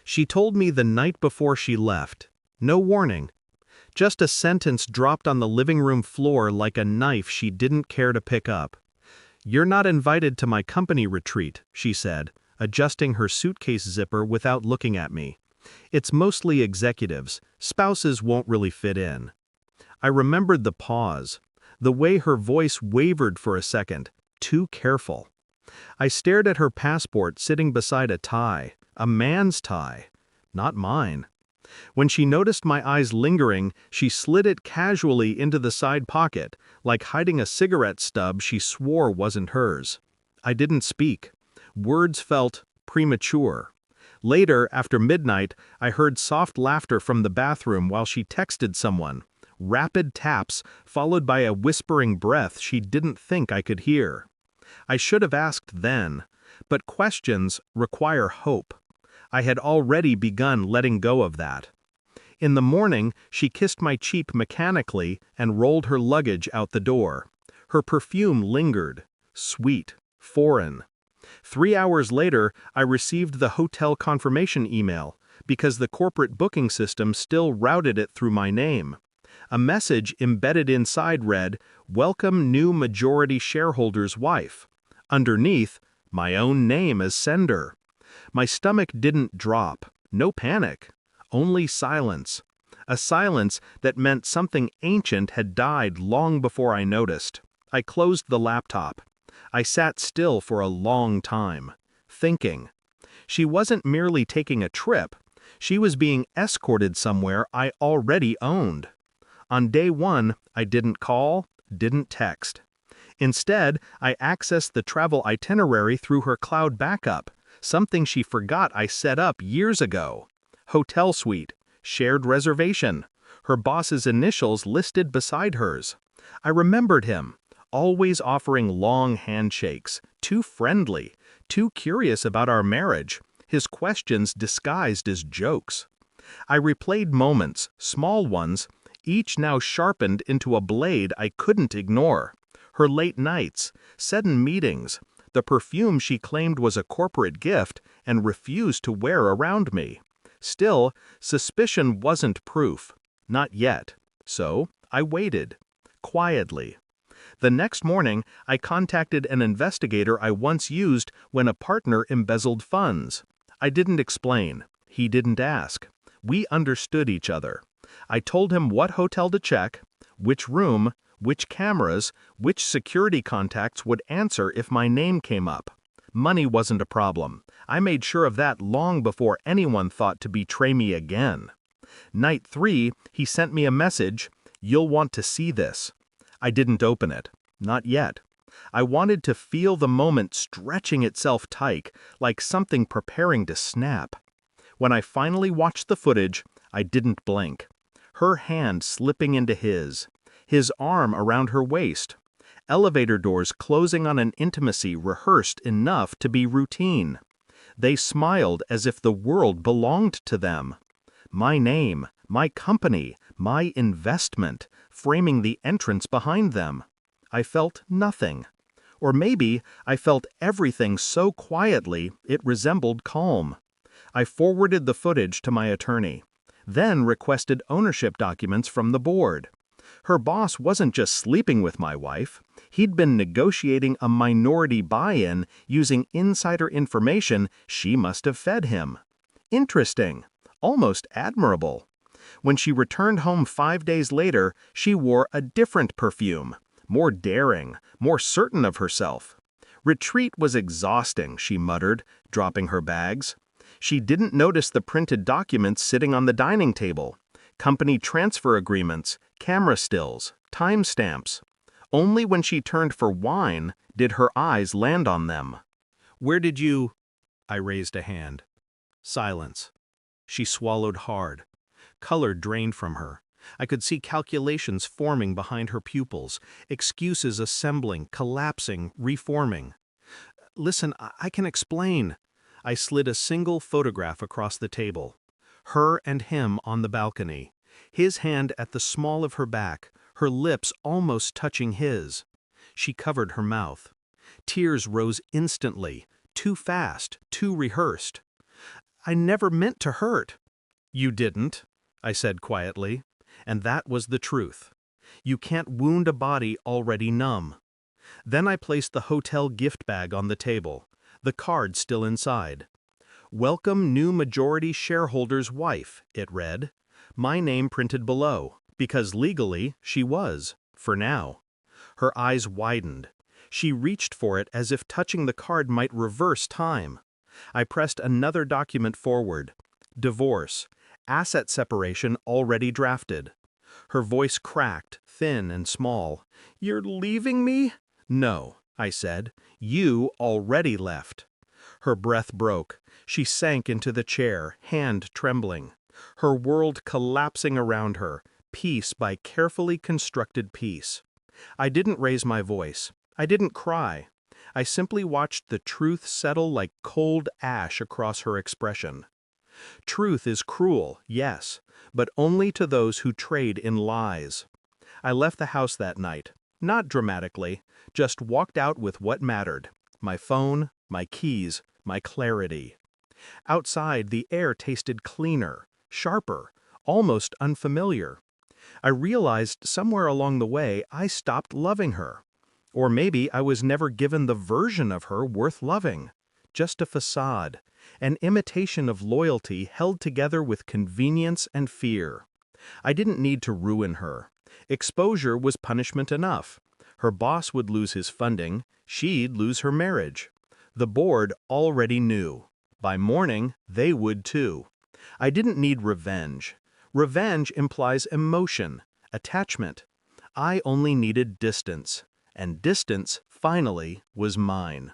She told me the night before she left. No warning. Just a sentence dropped on the living room floor like a knife she didn't care to pick up. "You're not invited to my company retreat," she said, adjusting her suitcase zipper without looking at me. "It's mostly executives. Spouses won't really fit in." I remembered the pause, the way her voice wavered for a second. Too careful. I stared at her passport sitting beside a tie, a man's tie, not mine. When she noticed my eyes lingering, she slid it casually into the side pocket, like hiding a cigarette stub she swore wasn't hers. I didn't speak. Words felt premature. Later, after midnight, I heard soft laughter from the bathroom while she texted someone. Rapid taps, followed by a whispering breath she didn't think I could hear. I should have asked then, but questions require hope. I had already begun letting go of that. In the morning, she kissed my cheek mechanically and rolled her luggage out the door. Her perfume lingered. Sweet. Foreign. 3 hours later, I received the hotel confirmation email, because the corporate booking system still routed it through my name. A message embedded inside read, "Welcome new majority shareholder's wife." Underneath, my own name as sender. My stomach didn't drop. No panic. Only silence. A silence that meant something ancient had died long before I noticed. I closed the laptop. I sat still for a long time, thinking. She wasn't merely taking a trip. She was being escorted somewhere I already owned. On day one, I didn't call, didn't text. Instead, I accessed the travel itinerary through her cloud backup, something she forgot I set up years ago. Hotel suite, shared reservation, her boss's initials listed beside hers. I remembered him, always offering long handshakes, too friendly, too curious about our marriage, his questions disguised as jokes. I replayed moments, small ones, each now sharpened into a blade I couldn't ignore. Her late nights, sudden meetings, the perfume she claimed was a corporate gift and refused to wear around me. Still, suspicion wasn't proof. Not yet. So, I waited. Quietly. The next morning, I contacted an investigator I once used when a partner embezzled funds. I didn't explain. He didn't ask. We understood each other. I told him what hotel to check, which room, which cameras, which security contacts would answer if my name came up. Money wasn't a problem. I made sure of that long before anyone thought to betray me again. Night 3, he sent me a message, "You'll want to see this." I didn't open it. Not yet. I wanted to feel the moment stretching itself tight, like something preparing to snap. When I finally watched the footage, I didn't blink. Her hand slipping into his arm around her waist. Elevator doors closing on an intimacy rehearsed enough to be routine. They smiled as if the world belonged to them. My name, my company, my investment, framing the entrance behind them. I felt nothing. Or maybe I felt everything so quietly it resembled calm. I forwarded the footage to my attorney, then requested ownership documents from the board. Her boss wasn't just sleeping with my wife. He'd been negotiating a minority buy-in using insider information she must have fed him. Interesting. Almost admirable. When she returned home 5 days later, she wore a different perfume. More daring, more certain of herself. Retreat was exhausting, she muttered, dropping her bags. She didn't notice the printed documents sitting on the dining table. Company transfer agreements, camera stills, timestamps. Only when she turned for wine did her eyes land on them. "Where did you—" I raised a hand. Silence. She swallowed hard. Color drained from her. I could see calculations forming behind her pupils, excuses assembling, collapsing, reforming. "Listen, I can explain." I slid a single photograph across the table. Her and him on the balcony. His hand at the small of her back, her lips almost touching his. She covered her mouth. Tears rose instantly, too fast, too rehearsed. I never meant to hurt." "You didn't," I said quietly, and that was the truth. You can't wound a body already numb. Then I placed the hotel gift bag on the table, the card still inside. "Welcome new majority shareholder's wife," it read. My name printed below, because legally she was, for now. Her eyes widened. She reached for it as if touching the card might reverse time. I pressed another document forward. Divorce. Asset separation already drafted. Her voice cracked, thin and small. "You're leaving me?" "No," I said. "You already left." Her breath broke. She sank into the chair, hand trembling. Her world collapsing around her, piece by carefully constructed piece. I didn't raise my voice. I didn't cry. I simply watched the truth settle like cold ash across her expression. Truth is cruel, yes, but only to those who trade in lies. I left the house that night, not dramatically, just walked out with what mattered: my phone, my keys, my clarity. Outside, the air tasted cleaner, sharper, almost unfamiliar. I realized somewhere along the way I stopped loving her. Or maybe I was never given the version of her worth loving. Just a facade, an imitation of loyalty held together with convenience and fear. I didn't need to ruin her. Exposure was punishment enough. Her boss would lose his funding, she'd lose her marriage. The board already knew. By morning, they would too. I didn't need revenge. Revenge implies emotion, attachment. I only needed distance. And distance, finally, was mine.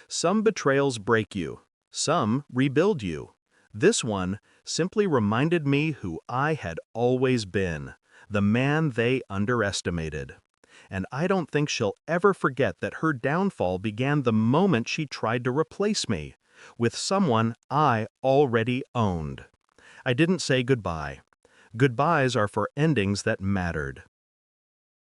Some betrayals break you. Some rebuild you. This one simply reminded me who I had always been, the man they underestimated. And I don't think she'll ever forget that her downfall began the moment she tried to replace me with someone I already owned. I didn't say goodbye. Goodbyes are for endings that mattered.